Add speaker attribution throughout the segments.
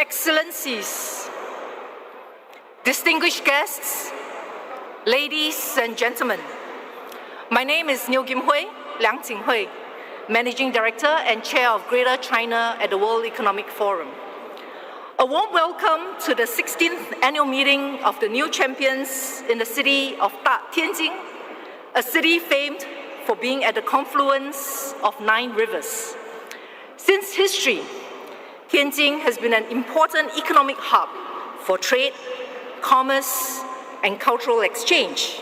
Speaker 1: Excellencies, distinguished guests, ladies and gentlemen, my name is Niu Kim Hui, Liang Jinghui, Managing Director and Chair of Greater China at the World Economic Forum. A warm welcome to the 16th annual meeting of the new champions in the city of Tianjin, a city famed for being at the confluence of 9 rivers. Since history, Tianjin has been an important economic hub for trade, commerce, and cultural exchange.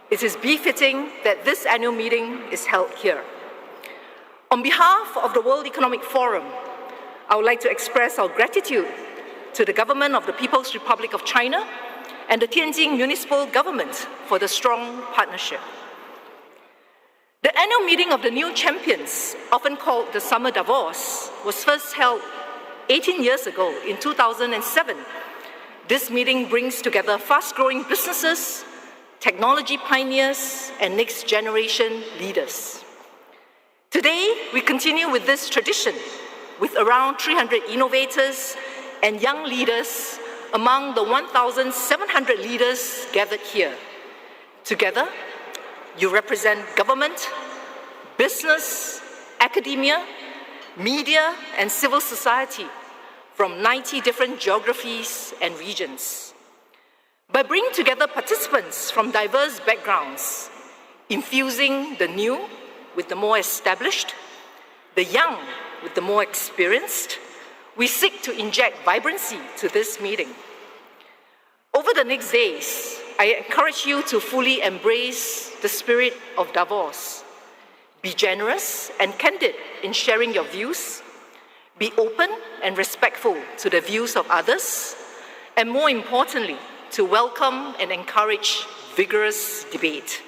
Speaker 1: It is befitting that this annual meeting is held here. On behalf of the World Economic Forum, I would like to express our gratitude to the government of the People's Republic of China and the Tianjin municipal government for the strong partnership. The annual meeting of the new champions, often called the Summer Davos, was first held 18 years ago in 2007. This meeting brings together fast-growing businesses, technology pioneers, and next-generation leaders. Today, we continue with this tradition with around 300 innovators and young leaders among the 1,700 leaders gathered here. Together, you represent government, business, academia, media, and civil society from 90 different geographies and regions. By bringing together participants from diverse backgrounds, infusing the new with the more established, the young with the more experienced, we seek to inject vibrancy to this meeting. Over the next days, I encourage you to fully embrace the spirit of Davos. Be generous and candid in sharing your views. Be open and respectful to the views of others. And more importantly, to welcome and encourage vigorous debate.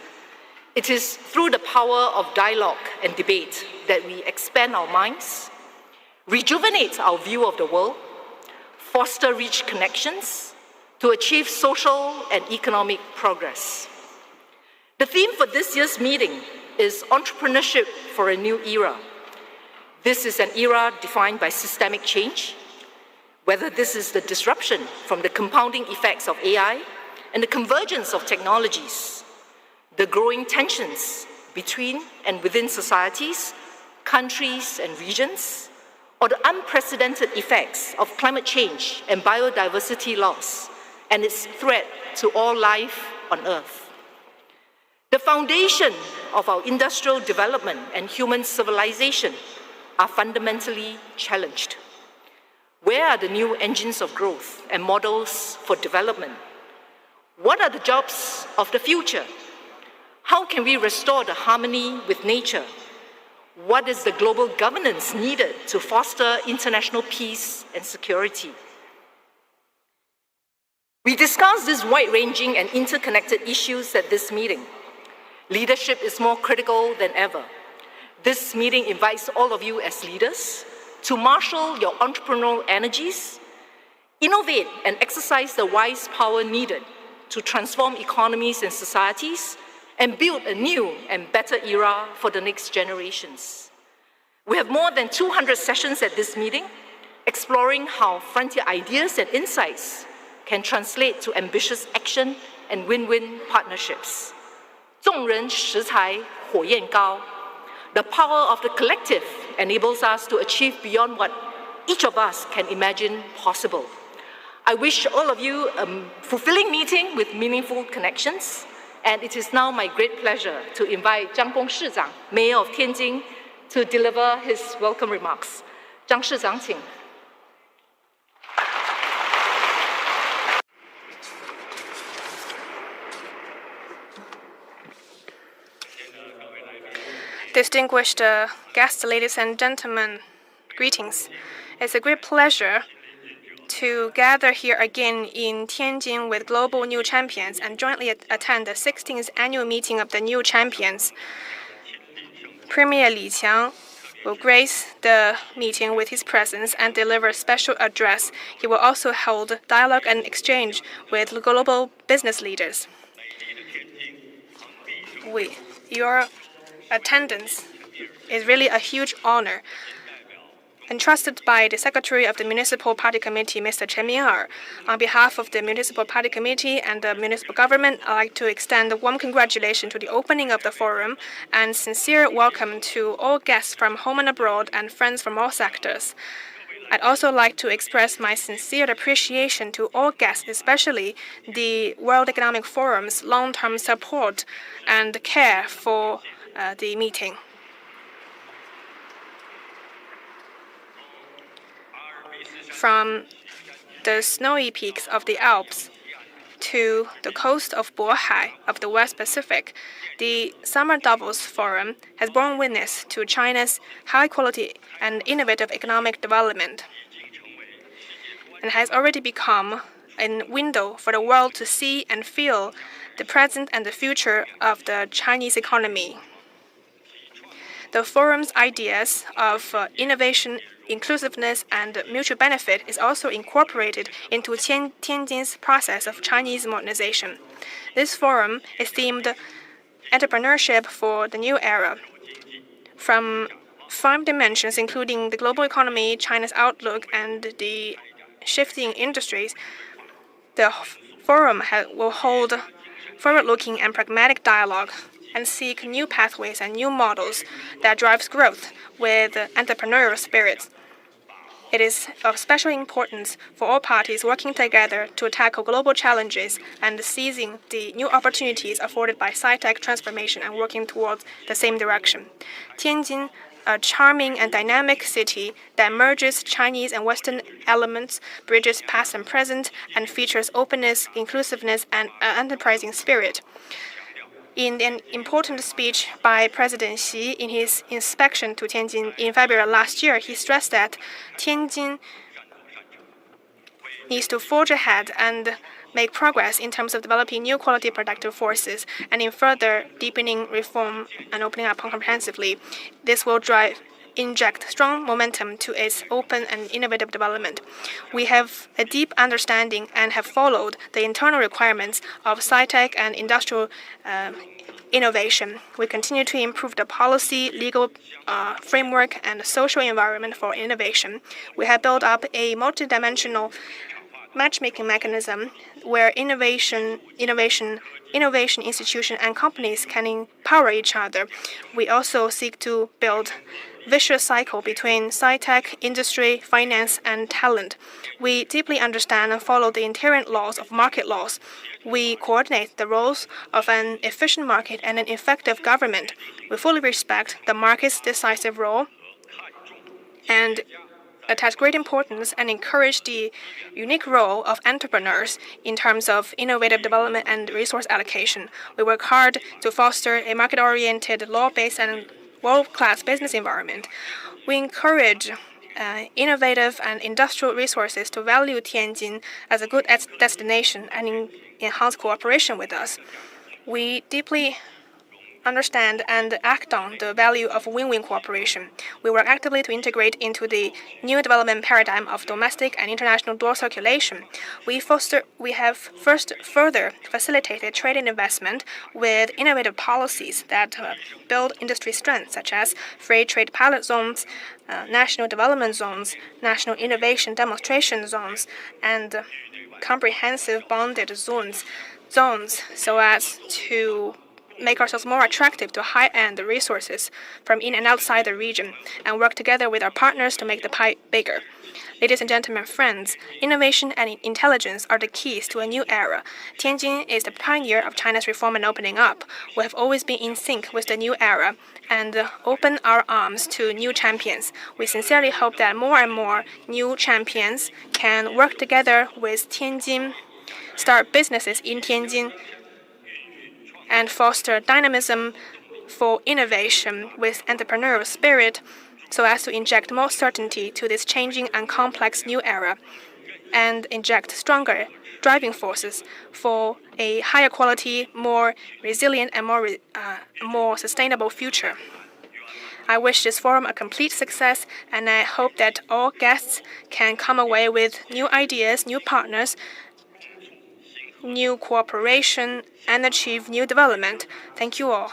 Speaker 1: It is through the power of dialogue and debate that we expand our minds, rejuvenate our view of the world, foster rich connections to achieve social and economic progress. The theme for this year's meeting is entrepreneurship for a new era. This is an era defined by systemic change, whether this is the disruption from the compounding effects of AI and the convergence of technologies, the growing tensions between and within societies, countries, and regions, or the unprecedented effects of climate change and biodiversity loss and its threat to all life on Earth. The foundation of our industrial development and human civilization are fundamentally challenged. Where are the new engines of growth and models for development? What are the jobs of the future? How can we restore the harmony with nature? What is the global governance needed to foster international peace and security? We discussed these wide-ranging and interconnected issues at this meeting. Leadership is more critical than ever. This meeting invites all of you as leaders to marshal your entrepreneurial energies, innovate and exercise the wise power needed to transform economies and societies and build a new and better era for the next generations. We have more than 200 sessions at this meeting, exploring how frontier ideas and insights can translate to ambitious action and win-win partnerships. 众人拾柴火焰高. The power of the collective enables us to achieve beyond what each of us can imagine possible. I wish all of you a fulfilling meeting with meaningful connections, and it is now my great pleasure to invite Zhang Gong Shizang, Mayor of Tianjin, to deliver his welcome remarks. Zhang Shizang, 请.
Speaker 2: Distinguished guests, ladies and gentlemen, greetings. It's a great pleasure to gather here again in Tianjin with global new champions and jointly attend the 16th annual meeting of the new champions. Premier Li Qiang will grace the meeting with his presence and deliver a special address. He will also hold dialogue and exchange with global business leaders. Your attendance is really a huge honor. entrusted by the Secretary of the Municipal Party Committee, Mr. Chen Ming'er. On behalf of the Municipal Party Committee and the municipal government, I'd like to extend a warm congratulations to the opening of the forum and sincere welcome to all guests from home and abroad and friends from all sectors. I'd also like to express my sincere appreciation to all guests, especially the World Economic Forum's long-term support and care for the meeting. From the snowy peaks of the Alps to the coast of Bohai of the West Pacific, the Summer Davos Forum has borne witness to China's high-quality and innovative economic development and has already become a window for the world to see and feel the present and the future of the Chinese economy. The forum's ideas of innovation, inclusiveness, and mutual benefit is also incorporated into Tianjin's process of Chinese modernization. This forum is themed Entrepreneurship for the New Era. From 5 dimensions, including the global economy, China's outlook, and the shifting industries, the forum will hold forward-looking and pragmatic dialogue and seek new pathways and new models that drives growth with entrepreneurial spirits. It is of special importance for all parties working together to tackle global challenges and seizing the new opportunities afforded by sci-tech transformation and working towards the same direction. Tianjin, a charming and dynamic city that merges Chinese and Western elements, bridges past and present, and features openness, inclusiveness, and enterprising spirit. In an important speech by President Xi in his inspection to Tianjin in February last year, he stressed that Tianjin needs to forge ahead and make progress in terms of developing new quality productive forces and in further deepening reform and opening up comprehensively. This will inject strong momentum to its open and innovative development. We have a deep understanding and have followed the internal requirements of sci-tech and industrial innovation. We continue to improve the policy, legal framework, and social environment for innovation. We have built up a multidimensional matchmaking mechanism where innovation institutions and companies can empower each other. We also seek to build vicious cycle between sci-tech, industry, finance, and talent. We deeply understand and follow the inherent laws of market laws. We coordinate the roles of an efficient market and an effective government. We fully respect the market's decisive role and attach great importance and encourage the unique role of entrepreneurs in terms of innovative development and resource allocation. We work hard to foster a market-oriented, law-based, and world-class business environment. We encourage innovative and industrial resources to value Tianjin as a good destination and enhance cooperation with us. We deeply understand and act on the value of win-win cooperation. We work actively to integrate into the new development paradigm of domestic and international dual circulation. We have further facilitated trade and investment with innovative policies that build industry strength, such as free trade pilot zones, national development zones, national innovation demonstration zones, and comprehensive bonded zones, so as to make ourselves more attractive to high-end resources from in and outside the region, and work together with our partners to make the pie bigger. Ladies and gentlemen, friends, innovation and intelligence are the keys to a new era. Tianjin is the pioneer of China's reform and opening up. We have always been in sync with the new era and open our arms to new champions. We sincerely hope that more and more new champions can work together with Tianjin, start businesses in Tianjin, and foster dynamism for innovation with entrepreneurial spirit so as to inject more certainty to this changing and complex new era and inject stronger driving forces for a higher quality, more resilient, and more sustainable future. I wish this forum a complete success, and I hope that all guests can come away with new ideas, new partners, new cooperation, and achieve new development. Thank you all.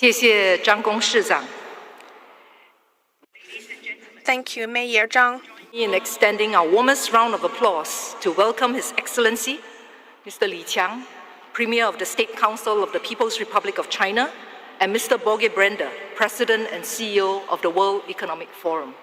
Speaker 1: 谢谢张公市长。
Speaker 2: Thank you, Mayor Zhang.
Speaker 1: In extending our warmest round of applause to welcome His Excellency, Mr. Li强, Premier of the State Council of the People's Republic of China, and Mr. Borge Brender, President and CEO of the World Economic Forum.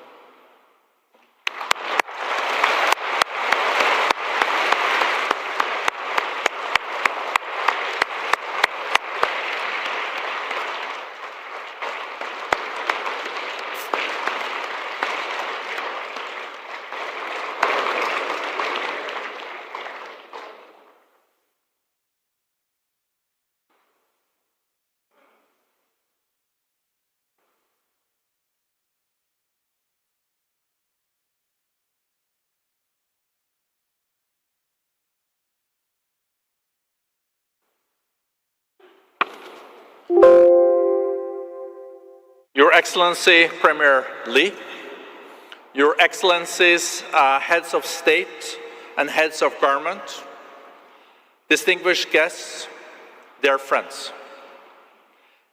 Speaker 3: Your Excellency Premier Li, Your Excellencies, heads of state and heads of government, distinguished guests, dear friends.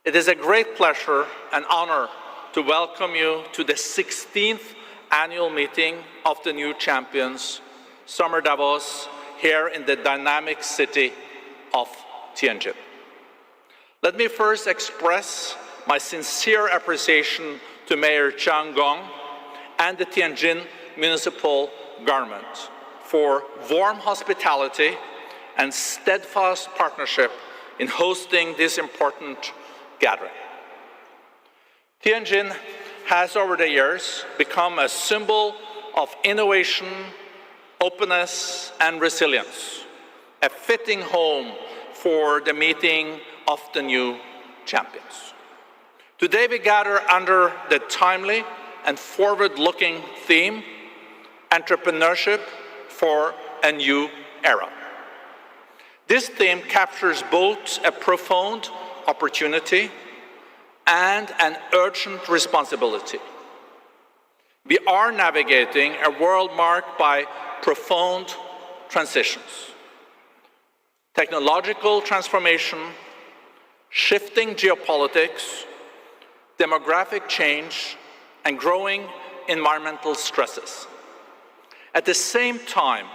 Speaker 3: It is a great pleasure and honor to welcome you to the 16th annual meeting of the New Champions, Summer Davos, here in the dynamic city of Tianjin. Let me first express my sincere appreciation to Mayor Zhang Gong and the Tianjin Municipal Government for warm hospitality and steadfast partnership in hosting this important gathering. Tianjin has over the years become a symbol of innovation, openness, and resilience, a fitting home for the meeting of the new champions. Today we gather under the timely and forward-looking theme, Entrepreneurship for a New Era. This theme captures both a profound opportunity and an urgent responsibility. We are navigating a world marked by profound transitions, technological transformation, shifting geopolitics, demographic change, and growing environmental stresses. At the same time,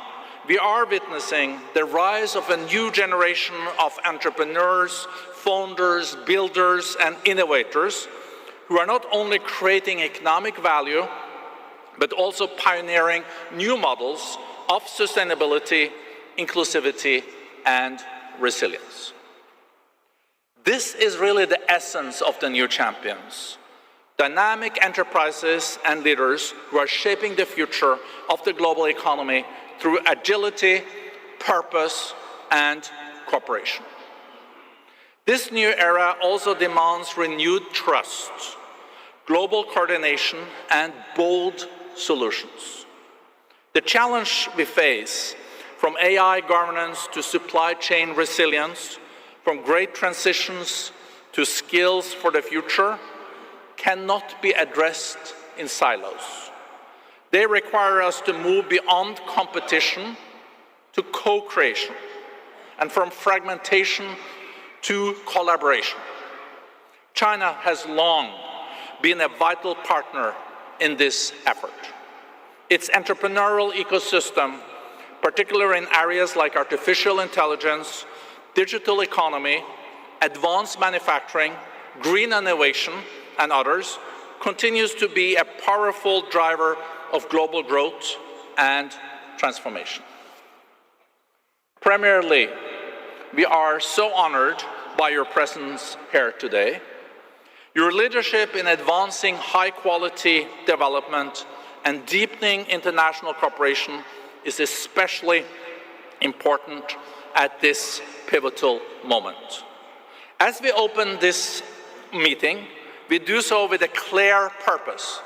Speaker 3: we are witnessing the rise of a new generation of entrepreneurs, founders, builders, and innovators who are not only creating economic value, but also pioneering new models of sustainability, inclusivity, and resilience. This is really the essence of the new champions. Dynamic enterprises and leaders who are shaping the future of the global economy through agility, purpose, and cooperation. This new era also demands renewed trust, global coordination, and bold solutions. The challenge we face, from AI governance to supply chain resilience, from great transitions to skills for the future, cannot be addressed in silos. They require us to move beyond competition to co-creation, and from fragmentation to collaboration. China has long been a vital partner in this effort. Its entrepreneurial ecosystem, particularly in areas like artificial intelligence, digital economy, advanced manufacturing, green innovation, and others, continues to be a powerful driver of global growth and transformation. Premier Li, we are so honored by your presence here today. Your leadership in advancing high-quality development and deepening international cooperation is especially important at this pivotal moment. As we open this meeting, we do so with a clear purpose: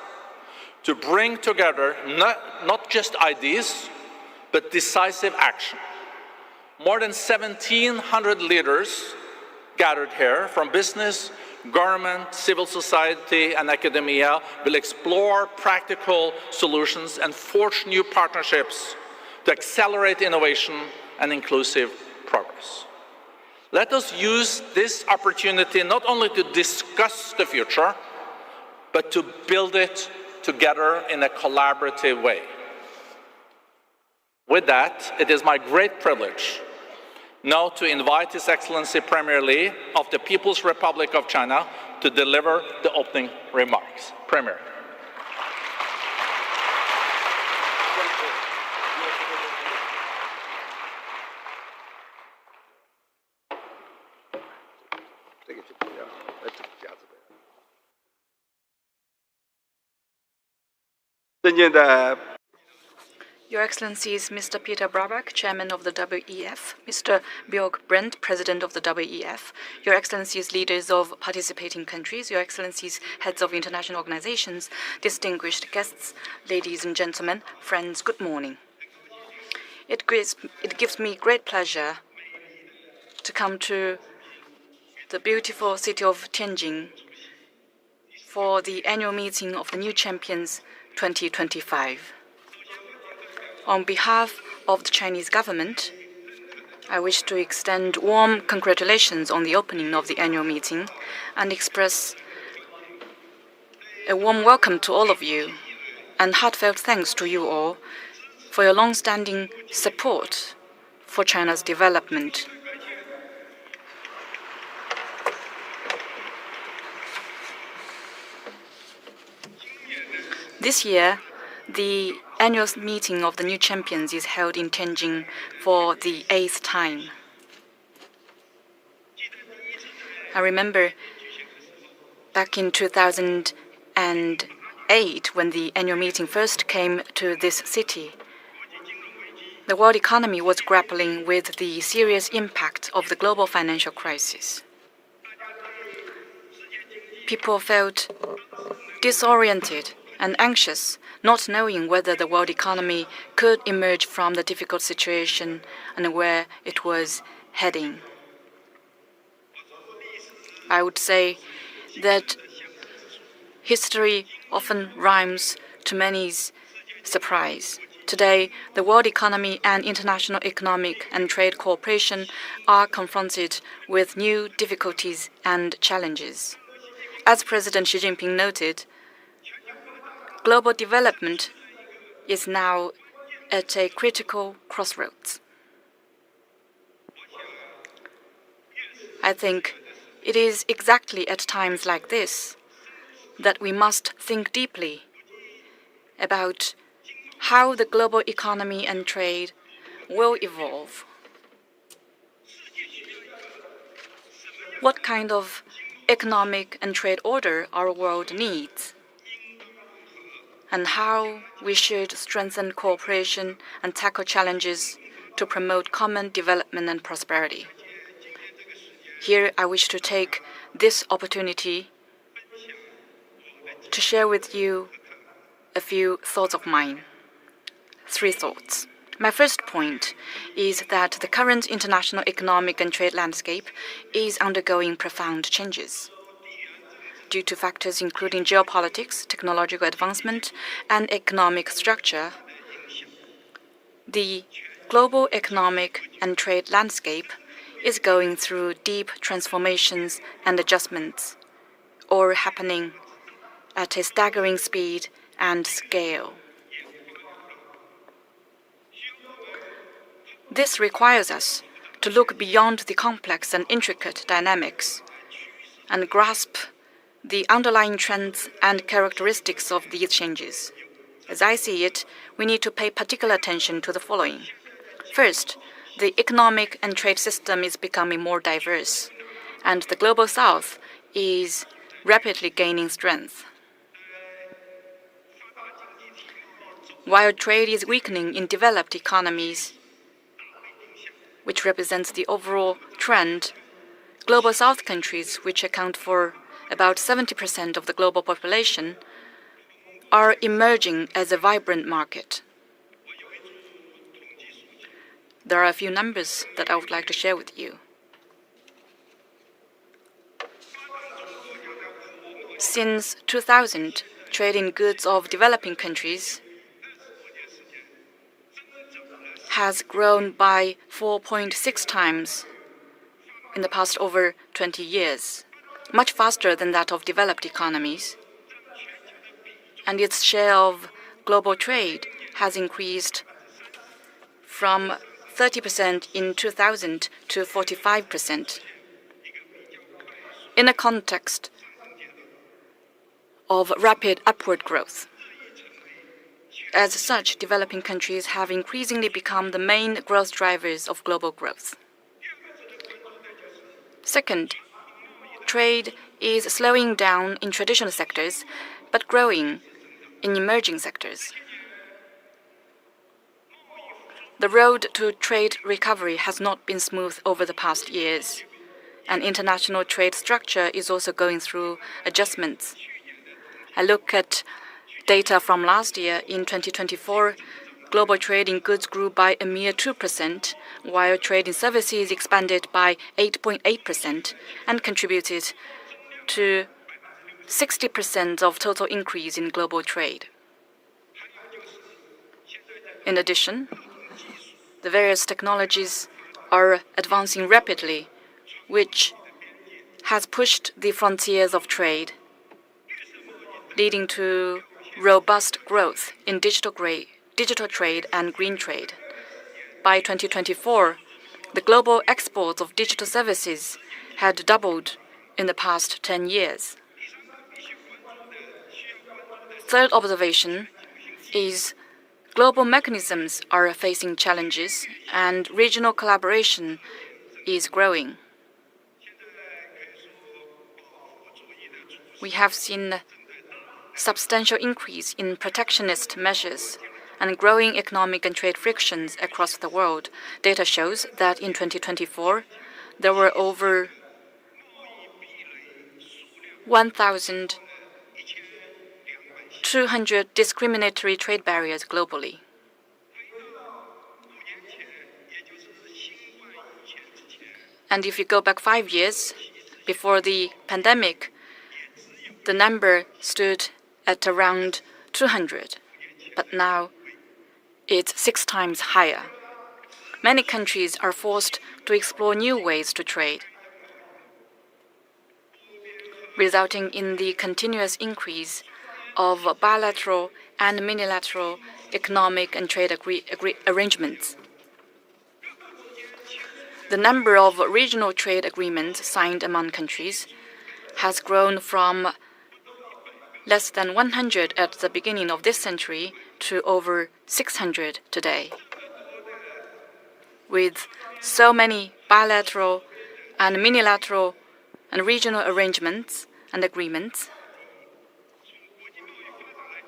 Speaker 3: to bring together not just ideas, but decisive action. More than 1,700 leaders gathered here from business, government, civil society, and academia will explore practical solutions and forge new partnerships to accelerate innovation and inclusive progress. Let us use this opportunity not only to discuss the future, but to build it together in a collaborative way. With that, it is my great privilege now to invite His Excellency Premier Li of the People's Republic of China to deliver the opening remarks. Premier.
Speaker 4: Your Excellencies, Mr. Peter Brabeck, Chairman of the WEF, Mr. Björk Brent, President of the WEF, Your Excellencies, leaders of participating countries, Your Excellencies, heads of international organizations, distinguished guests, ladies and gentlemen, friends, good morning. It gives me great pleasure to come to the beautiful city of Tianjin for the annual meeting of the New Champions 2025. On behalf of the Chinese government, I wish to extend warm congratulations on the opening of the annual meeting and express a warm welcome to all of you and heartfelt thanks to you all for your long-standing support for China's development. This year, the annual meeting of the New Champions is held in Tianjin for the 8th time. I remember back in 2008, when the annual meeting first came to this city, the world economy was grappling with the serious impact of the global financial crisis. People felt disoriented and anxious, not knowing whether the world economy could emerge from the difficult situation and where it was heading. I would say that history often rhymes to many's surprise. Today, the world economy and international economic and trade cooperation are confronted with new difficulties and challenges. As President Xi Jinping noted, global development is now at a critical crossroads. I think it is exactly at times like this that we must think deeply about how the global economy and trade will evolve. What kind of economic and trade order our world needs, and how we should strengthen cooperation and tackle challenges to promote common development and prosperity. Here, I wish to take this opportunity to share with you a few thoughts of mine. 3 thoughts. My first point is that the current international economic and trade landscape is undergoing profound changes. Due to factors including geopolitics, technological advancement, and economic structure, the global economic and trade landscape is going through deep transformations and adjustments, all happening at a staggering speed and scale. This requires us to look beyond the complex and intricate dynamics and grasp the underlying trends and characteristics of these changes. As I see it, we need to pay particular attention to the following. First, the economic and trade system is becoming more diverse, and the Global South is rapidly gaining strength. While trade is weakening in developed economies, which represents the overall trend, Global South countries, which account for about 70% of the global population, are emerging as a vibrant market. There are a few numbers that I would like to share with you. Since 2000, trade in goods of developing countries has grown by 4.6 times in the past over 20 years, much faster than that of developed economies. And its share of global trade has increased from 30% in 2000 to 45%. In a context of rapid upward growth. As such, developing countries have increasingly become the main growth drivers of global growth. Second, trade is slowing down in traditional sectors, but growing in emerging sectors. The road to trade recovery has not been smooth over the past years, and international trade structure is also going through adjustments. I look at data from last year. In 2024, global trade in goods grew by a mere 2%, while trade in services expanded by 8.8% and contributed to 60% of total increase in global trade. In addition, the various technologies are advancing rapidly, which has pushed the frontiers of trade, leading to robust growth in digital trade and green trade. By 2024, the global exports of digital services had doubled in the past 10 years. Third observation is global mechanisms are facing challenges and regional collaboration is growing. We have seen substantial increase in protectionist measures and growing economic and trade frictions across the world. Data shows that in 2024, there were over 1,200 discriminatory trade barriers globally. And if you go back 5 years, before the pandemic, the number stood at around 200, but now it's 6 times higher. Many countries are forced to explore new ways to trade, resulting in the continuous increase of bilateral and unilateral economic and trade arrangements. The number of regional trade agreements signed among countries has grown from less than 100 at the beginning of this century to over 600 today. With so many bilateral and unilateral and regional arrangements and agreements,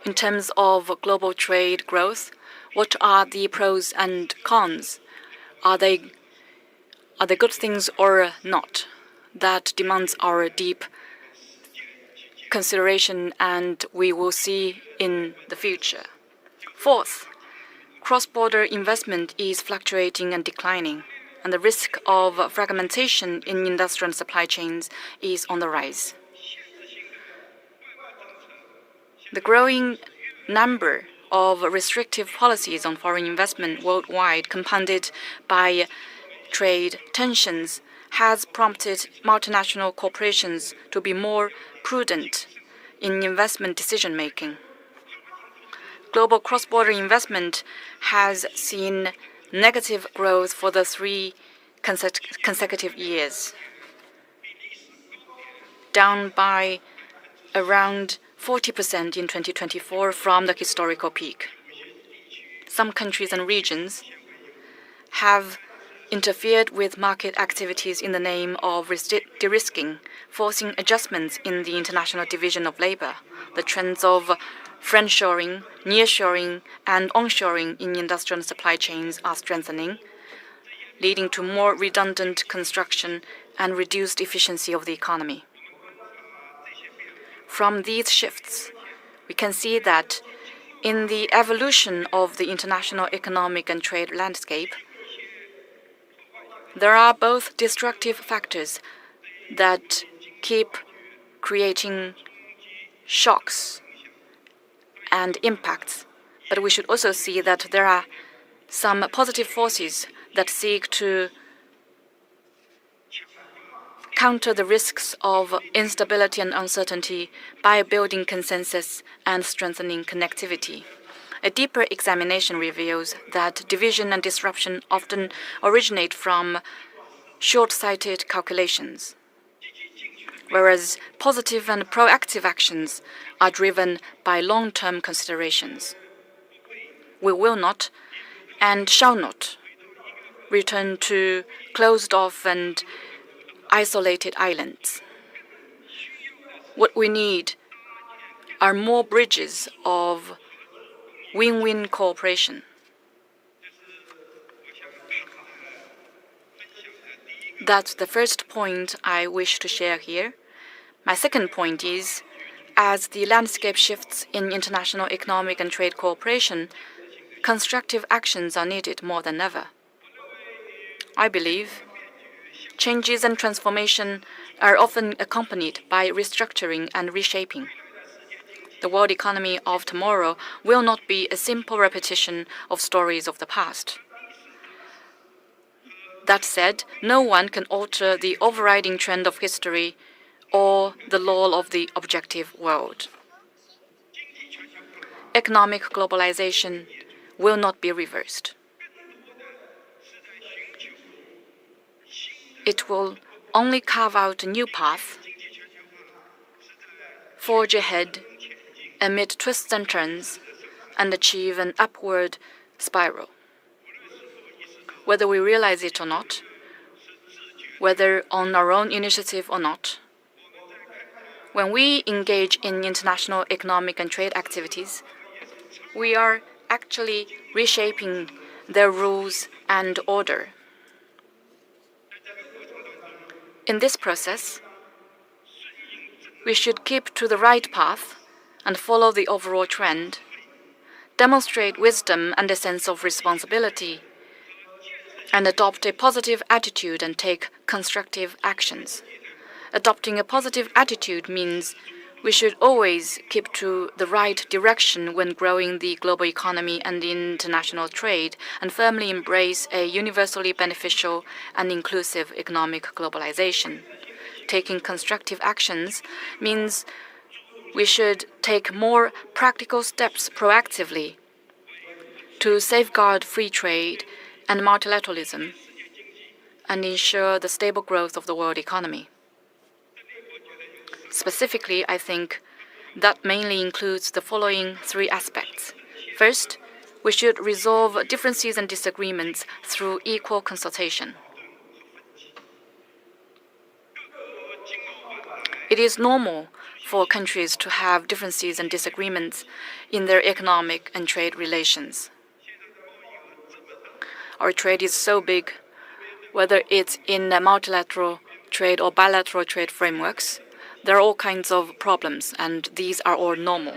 Speaker 4: in terms of global trade growth, what are the pros and cons? Are they good things or not? That demands our deep consideration, and we will see in the future. Fourth, cross-border investment is fluctuating and declining, and the risk of fragmentation in industrial supply chains is on the rise. The growing number of restrictive policies on foreign investment worldwide, compounded by trade tensions, has prompted multinational corporations to be more prudent in investment decision-making. Global cross-border investment has seen negative growth for the 3 consecutive years, down by around 40% in 2024 from the historical peak. Some countries and regions have interfered with market activities in the name of de-risking, forcing adjustments in the international division of labor. The trends of friendshoring, nearshoring, and onshoring in industrial supply chains are strengthening, leading to more redundant construction and reduced efficiency of the economy. From these shifts, we can see that in the evolution of the international economic and trade landscape, there are both destructive factors that keep creating shocks and impacts, but we should also see that there are some positive forces that seek to counter the risks of instability and uncertainty by building consensus and strengthening connectivity. A deeper examination reveals that division and disruption often originate from short-sighted calculations, whereas positive and proactive actions are driven by long-term considerations. We will not and shall not return to closed-off and isolated islands. What we need are more bridges of win-win cooperation. That's the first point I wish to share here. My second point is, as the landscape shifts in international economic and trade cooperation, constructive actions are needed more than ever. I believe changes and transformation are often accompanied by restructuring and reshaping. The world economy of tomorrow will not be a simple repetition of stories of the past. That said, no one can alter the overriding trend of history or the law of the objective world. Economic globalization will not be reversed. It will only carve out a new path, forge ahead amid twists and turns, and achieve an upward spiral. Whether we realize it or not, whether on our own initiative or not, when we engage in international economic and trade activities, we are actually reshaping their rules and order. In this process, we should keep to the right path and follow the overall trend, demonstrate wisdom and a sense of responsibility, and adopt a positive attitude and take constructive actions. Adopting a positive attitude means we should always keep to the right direction when growing the global economy and international trade, and firmly embrace a universally beneficial and inclusive economic globalization. Taking constructive actions means we should take more practical steps proactively to safeguard free trade and multilateralism and ensure the stable growth of the world economy. Specifically, I think that mainly includes the following three aspects. First, we should resolve differences and disagreements through equal consultation. It is normal for countries to have differences and disagreements in their economic and trade relations. Our trade is so big, whether it's in multilateral trade or bilateral trade frameworks, there are all kinds of problems, and these are all normal.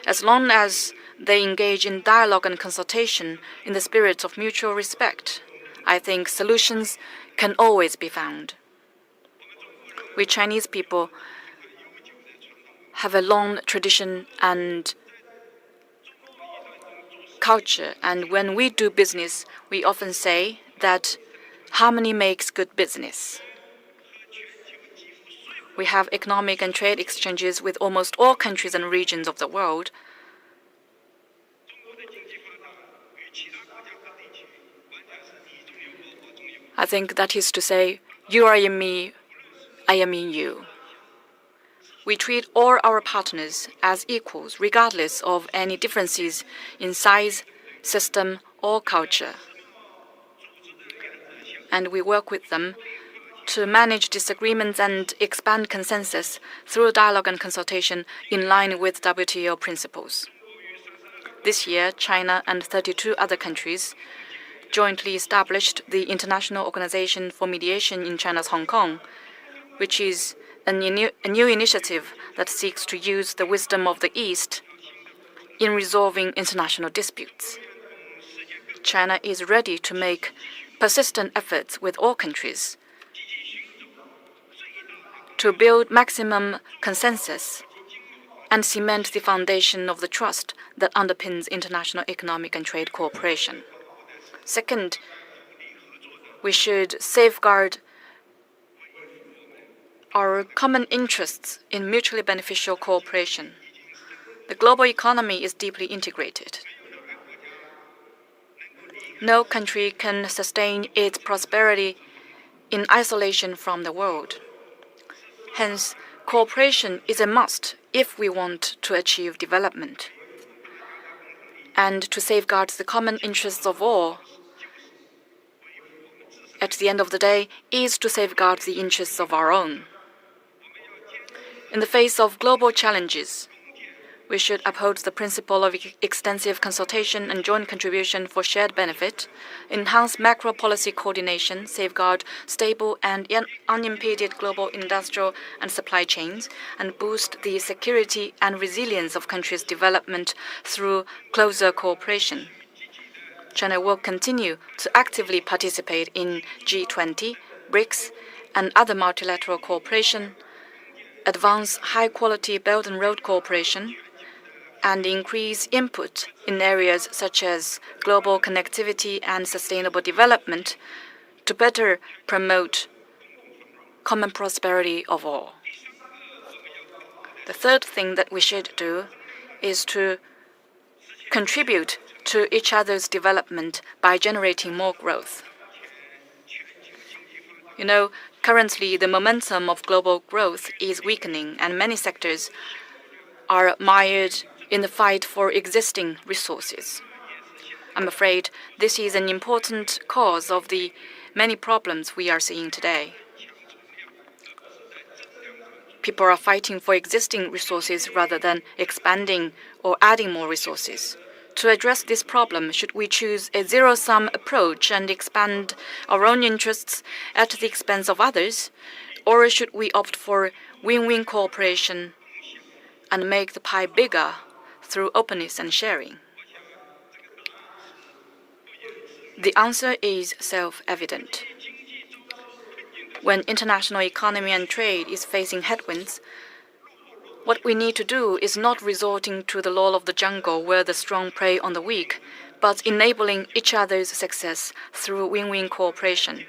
Speaker 4: As long as they engage in dialogue and consultation in the spirit of mutual respect, I think solutions can always be found. We Chinese people have a long tradition and culture, and when we do business, we often say that harmony makes good business. We have economic and trade exchanges with almost all countries and regions of the world. I think that is to say, you are in me, I am in you. We treat all our partners as equals, regardless of any differences in size, system, or culture. And we work with them to manage disagreements and expand consensus through dialogue and consultation in line with WTO principles. This year, China and 32 other countries jointly established the International Organization for Mediation in China's Hong Kong, which is a new initiative that seeks to use the wisdom of the East in resolving international disputes. China is ready to make persistent efforts with all countries to build maximum consensus and cement the foundation of the trust that underpins international economic and trade cooperation. Second, we should safeguard our common interests in mutually beneficial cooperation. The global economy is deeply integrated. No country can sustain its prosperity in isolation from the world. Hence, cooperation is a must if we want to achieve development. And to safeguard the common interests of all, at the end of the day, is to safeguard the interests of our own. In the face of global challenges, we should uphold the principle of extensive consultation and joint contribution for shared benefit, enhance macro policy coordination, safeguard stable and unimpeded global industrial and supply chains, and boost the security and resilience of countries' development through closer cooperation. China will continue to actively participate in G20, BRICS, and other multilateral cooperation, advance high-quality Belt and Road cooperation, and increase input in areas such as global connectivity and sustainable development to better promote common prosperity of all. The third thing that we should do is to contribute to each other's development by generating more growth. Currently the momentum of global growth is weakening, and many sectors are mired in the fight for existing resources. I'm afraid this is an important cause of the many problems we are seeing today. People are fighting for existing resources rather than expanding or adding more resources. To address this problem, should we choose a zero-sum approach and expand our own interests at the expense of others, or should we opt for win-win cooperation and make the pie bigger through openness and sharing? The answer is self-evident. When international economy and trade is facing headwinds, what we need to do is not resorting to the law of the jungle where the strong prey on the weak, but enabling each other's success through win-win cooperation.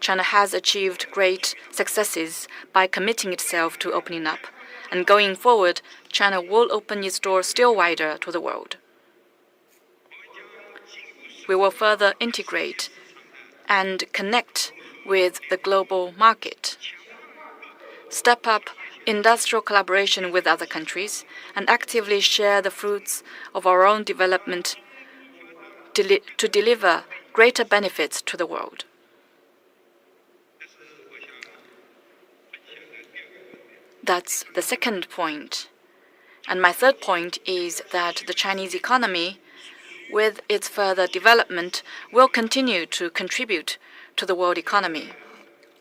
Speaker 4: China has achieved great successes by committing itself to opening up, and going forward, China will open its doors still wider to the world. We will further integrate and connect with the global market, step up industrial collaboration with other countries, and actively share the fruits of our own development to deliver greater benefits to the world. That's the second point. And my third point is that the Chinese economy, with its further development, will continue to contribute to the world economy.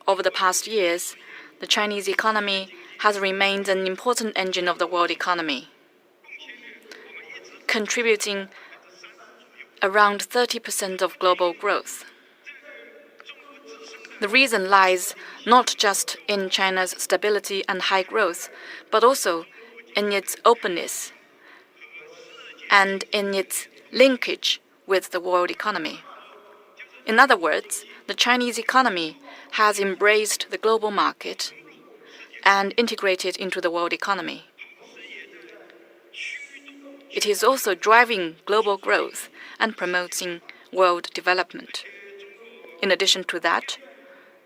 Speaker 4: Over the past years, the Chinese economy has remained an important engine of the world economy, contributing around 30% of global growth. The reason lies not just in China's stability and high growth, but also in its openness and in its linkage with the world economy. In other words, the Chinese economy has embraced the global market and integrated into the world economy. It is also driving global growth and promoting world development. In addition to that,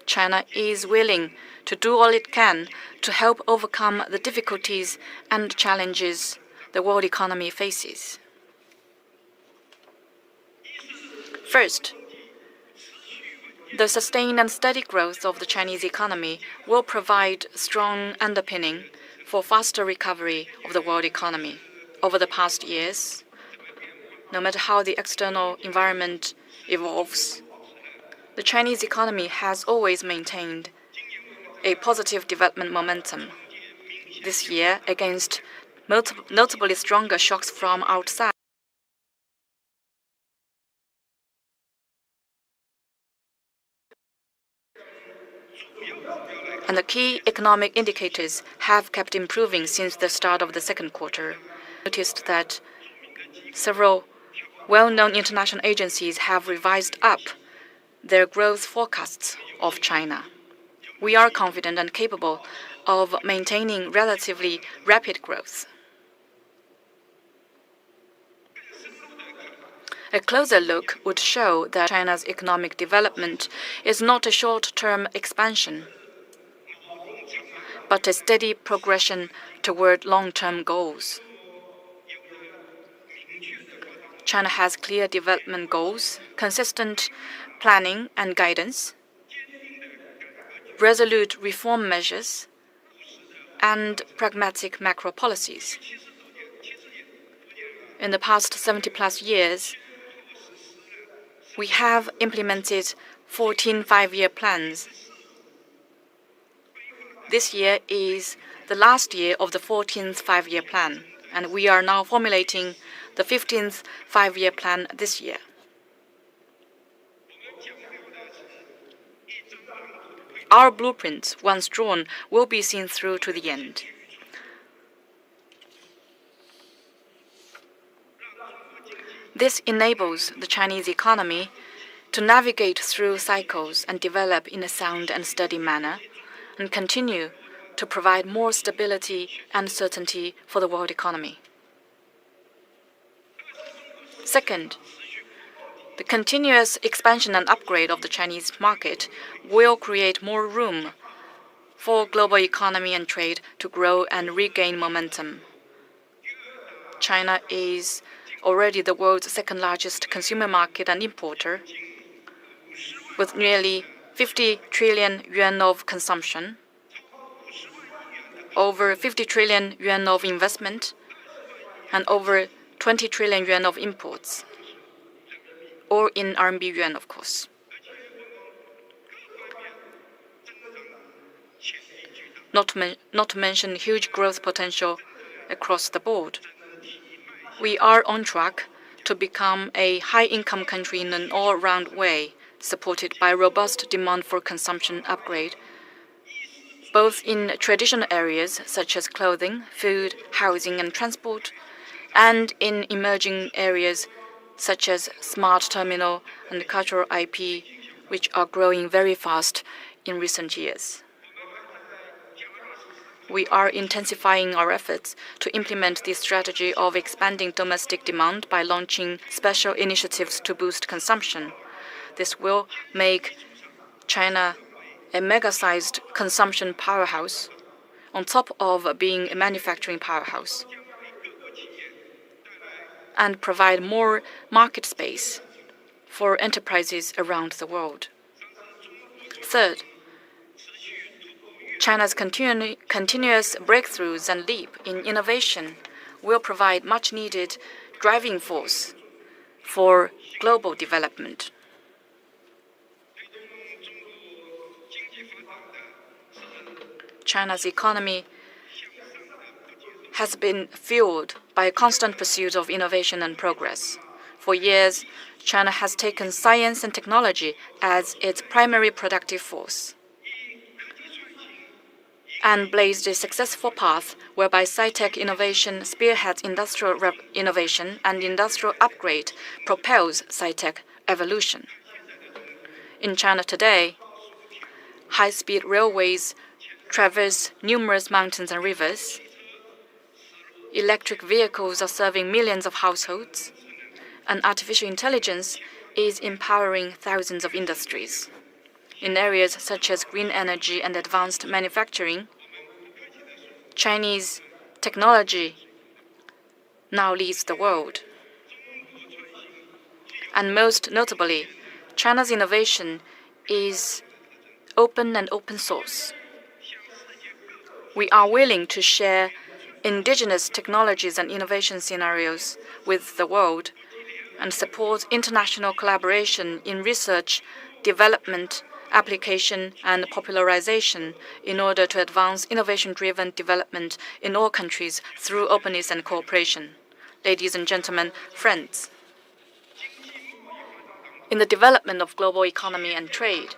Speaker 4: China is willing to do all it can to help overcome the difficulties and challenges the world economy faces. First, the sustained and steady growth of the Chinese economy will provide strong underpinning for faster recovery of the world economy. Over the past years, no matter how the external environment evolves, the Chinese economy has always maintained a positive development momentum. This year, against notably stronger shocks from outside, and the key economic indicators have kept improving since the start of the second quarter. Noticed that several well-known international agencies have revised up their growth forecasts of China. we are confident and capable of maintaining relatively rapid growth. A closer look would show that China's economic development is not a short-term expansion, but a steady progression toward long-term goals. China has clear development goals, consistent planning and guidance, resolute reform measures, and pragmatic macro policies. In the past 70-plus years, we have implemented 14 five-year plans. This year is the last year of the 14th five-year plan, and we are now formulating the 15th five-year plan this year. Our blueprint, once drawn, will be seen through to the end. This enables the Chinese economy to navigate through cycles and develop in a sound and steady manner, and continue to provide more stability and certainty for the world economy. Second, the continuous expansion and upgrade of the Chinese market will create more room for global economy and trade to grow and regain momentum. China is already the world's second-largest consumer market and importer, with nearly 50 trillion yuan of consumption, over 50 trillion yuan of investment, and over 20 trillion yuan of imports, or in RMB yuan, of course. Not to mention huge growth potential across the board. We are on track to become a high-income country in an all-round way, supported by robust demand for consumption upgrade, both in traditional areas such as clothing, food, housing, and transport, and in emerging areas such as smart terminal and cultural IP, which are growing very fast in recent years. We are intensifying our efforts to implement the strategy of expanding domestic demand by launching special initiatives to boost consumption. This will make China a mega-sized consumption powerhouse on top of being a manufacturing powerhouse, and provide more market space for enterprises around the world. Third, China's continuous breakthroughs and leap in innovation will provide much-needed driving force for global development. China's economy has been fueled by a constant pursuit of innovation and progress. For years, China has taken science and technology as its primary productive force and blazed a successful path whereby sci-tech innovation spearheads industrial innovation and industrial upgrade propels sci-tech evolution. In China today, high-speed railways traverse numerous mountains and rivers. Electric vehicles are serving millions of households, and artificial intelligence is empowering thousands of industries. In areas such as green energy and advanced manufacturing, Chinese technology now leads the world. And most notably, China's innovation is open and open source. We are willing to share indigenous technologies and innovation scenarios with the world and support international collaboration in research, development, application, and popularization in order to advance innovation-driven development in all countries through openness and cooperation. Ladies and gentlemen, friends, in the development of global economy and trade,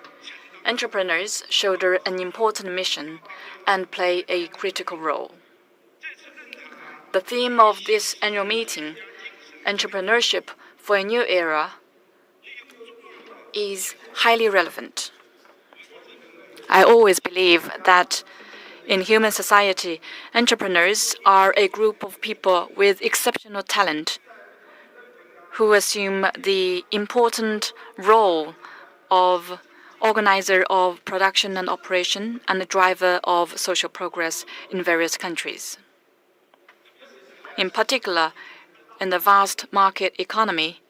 Speaker 4: entrepreneurs shoulder an important mission and play a critical role. The theme of this annual meeting, Entrepreneurship for a New Era, is highly relevant. I always believe that in human society, entrepreneurs are a group of people with exceptional talent who assume the important role of organizer of production and operation and a driver of social progress in various countries. In particular, in the vast market economy,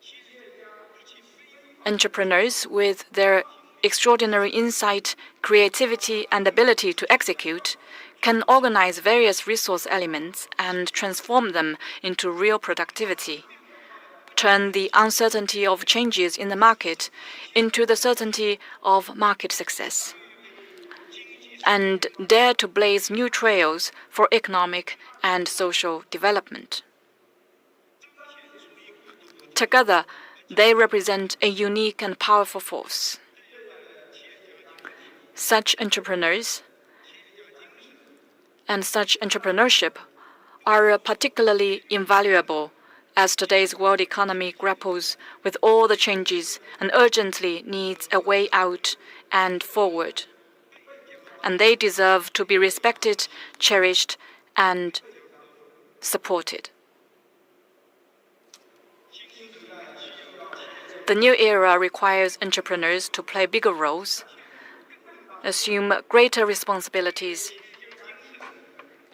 Speaker 4: entrepreneurs with their extraordinary insight, creativity, and ability to execute can organize various resource elements and transform them into real productivity, turn the uncertainty of changes in the market into the certainty of market success, and dare to blaze new trails for economic and social development. Together, they represent a unique and powerful force. Such entrepreneurs and such entrepreneurship are particularly invaluable as today's world economy grapples with all the changes and urgently needs a way out and forward. And they deserve to be respected, cherished, and supported. The new era requires entrepreneurs to play bigger roles, assume greater responsibilities,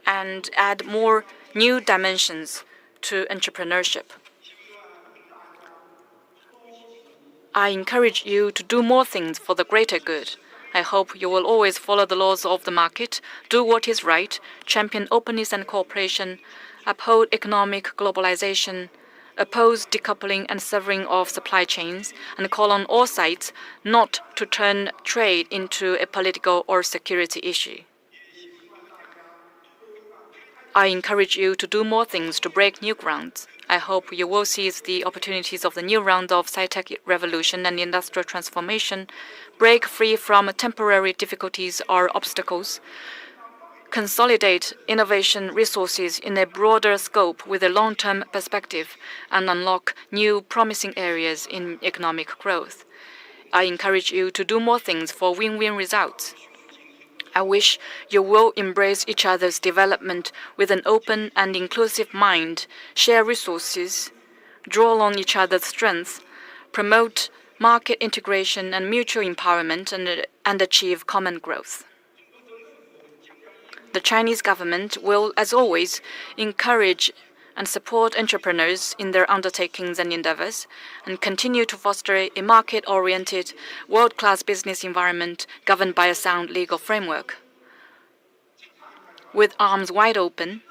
Speaker 4: and add more new dimensions to entrepreneurship. I encourage you to do more things for the greater good. I hope you will always follow the laws of the market, do what is right, champion openness and cooperation, uphold economic globalization, oppose decoupling and severing of supply chains, and call on all sides not to turn trade into a political or security issue. I encourage you to do more things to break new grounds. I hope you will seize the opportunities of the new round of sci-tech revolution and industrial transformation, break free from temporary difficulties or obstacles, consolidate innovation resources in a broader scope with a long-term perspective, and unlock new promising areas in economic growth. I encourage you to do more things for win-win results. I wish you will embrace each other's development with an open and inclusive mind, share resources, draw on each other's strengths, promote market integration and mutual empowerment, and achieve common growth. The Chinese government will, as always, encourage and support entrepreneurs in their undertakings and endeavors, and continue to foster a market-oriented, world-class business environment governed by a sound legal framework. With arms wide open,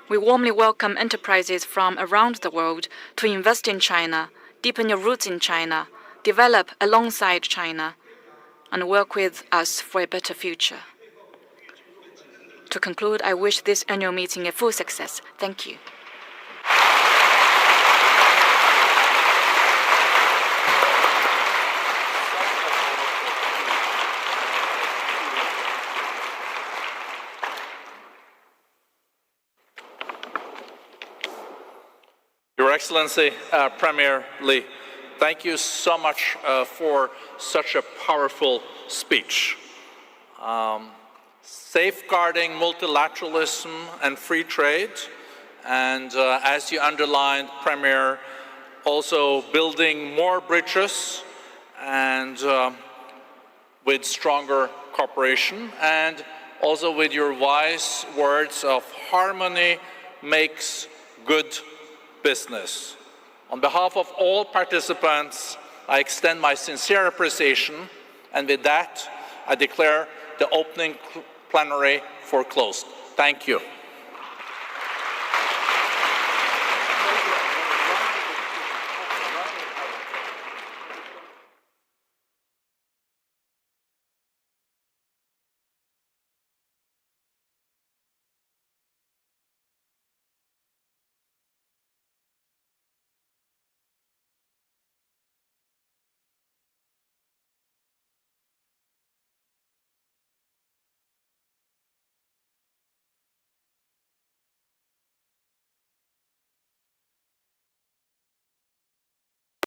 Speaker 4: we warmly welcome enterprises from around the world to invest in China, deepen your roots in China, develop alongside China, and work with us for a better future. To conclude, I wish this annual meeting a full success. Thank you.
Speaker 3: Your Excellency, Premier Li, thank you so much for such a powerful speech. Safeguarding multilateralism and free trade, and as you underlined, Premier, also building more bridges and with stronger cooperation, and also with your wise words of harmony makes good business. On behalf of all participants, I extend my sincere appreciation, and with that, I declare the opening plenary for closed. Thank you.